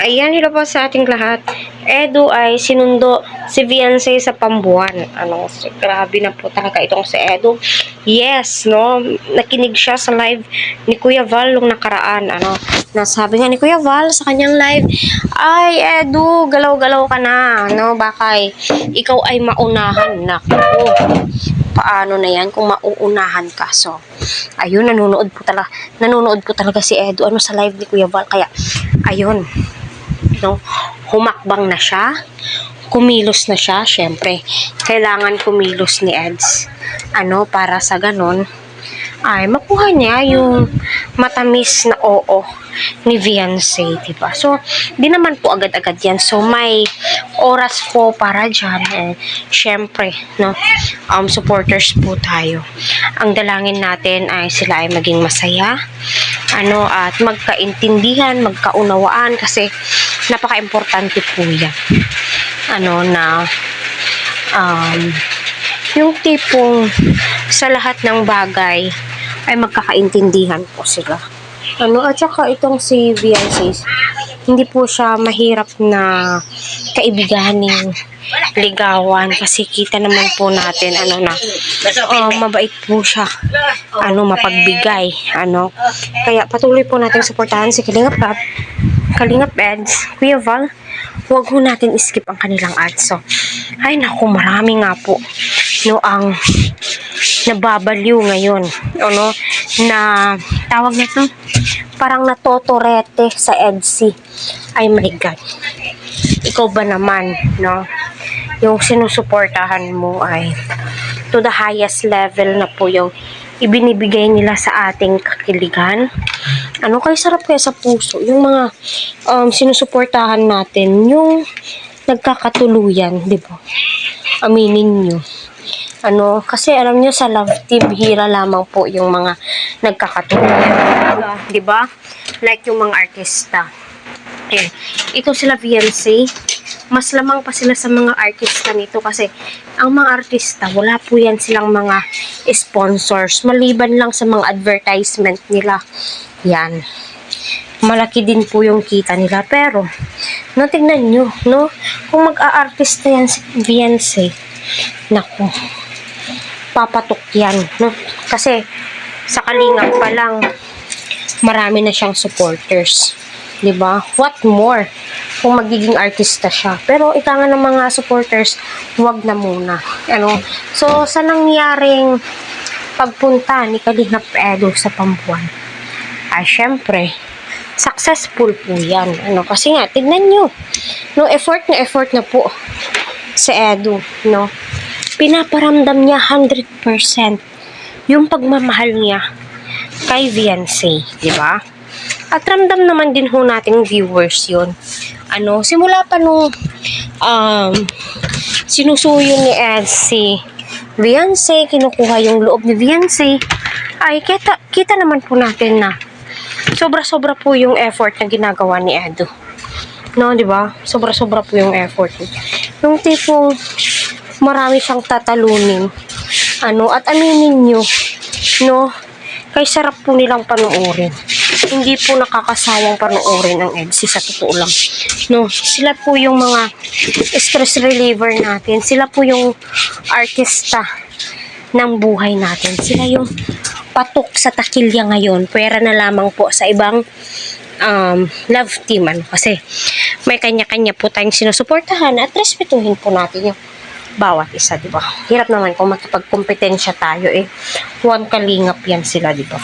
Ayan, hello po sa ating lahat. Edu ay sinundo si Viancy sa Pambuan. Grabe na po talaga itong si Edu. Yes, no? Nakinig siya sa live ni Kuya Val nung nakaraan. Nasabi nga ni Kuya Val sa kanyang live, ay, Edu, galaw-galaw ka na. Baka ikaw ay maunahan. Naku, paano na yan kung mauunahan ka? So, ayun, nanonood po talaga si Edu sa live ni Kuya Val. Kaya, ayun, humakbang na siya, kumilos na siya. Syempre, kailangan kumilos ni Eds para sa ganon ay makuha niya yung matamis na oo ni Viancy, diba? So, di naman po agad-agad yan. So, may oras po para dyan. Syempre, supporters po tayo. Ang dalangin natin ay sila ay maging masaya, at magkaintindihan, magkaunawaan, kasi napaka-importante po yan. Yung tipong sa lahat ng bagay ay magkakaintindihan po sila. At saka itong si Viancy, hindi po siya mahirap na kaibiganing ligawan, kasi kita naman po natin mabait po siya, mapagbigay, kaya patuloy po natin suportahan si Kalingap Eds, Kuya Val. Huwag ho natin skip ang kanilang ads. So, ay naku, marami nga po ang nababaliw ngayon, na tawag nito, parang natotorete sa Edsy. Ay my God, ikaw ba naman, yung sinusuportahan mo ay to the highest level na po yung ibinibigay nila sa ating kakiligan. Kaya sarap kaya sa puso yung mga sinusuportahan natin, yung nagkakatuluyan, di ba? Aminin nyo. Kasi alam nyo, sa love team, hira lamang po yung mga nagkakatuluyan, di ba? Like yung mga artista. Ito sila Viancy, mas lamang pa sila sa mga artista nito, kasi ang mga artista, wala po yan silang mga sponsors, maliban lang sa mga advertisement nila. Yan, malaki din po yung kita nila. Pero tignan nyo, kung mag-a-artista yan si Viancy, naku, papatok yan, kasi sa Kalingap pa lang marami na siyang supporters, diba? What more kung magiging artista siya? Pero ika nga ng mga supporters, wag na muna. So sa nangyaring pagpunta ni Kalingap Edu sa Pambuan, ay syempre successful po yan. Kasi nga, tignan nyo, effort na po si Edu, pinaparamdam niya 100% yung pagmamahal niya kay Viancy, di ba? At ramdam naman din ho nating viewers yun. Simula pa nung sinusuyo ni Ed si Viancy, kinukuha yung loob ni Viancy, ay kita naman po natin na sobra-sobra po yung effort na ginagawa ni Edu. Di ba? Sobra-sobra po yung effort. Yung tipong marami siyang tatalunin. At aminin nyo, kay sarap po nilang panoorin. Hindi po nakakasawang panoorin ang Edsy, sa totoo lang. Sila po yung mga stress reliever natin. Sila po yung artista ng buhay natin. Sila yung patok sa takilya ngayon. Pwera na lamang po sa ibang love team. Kasi may kanya-kanya po tayong sinusuportahan, at respetuhin po natin yung bawat isa, diba? Hirap naman kung makipagkompetensya tayo, one kalingap yan sila, diba?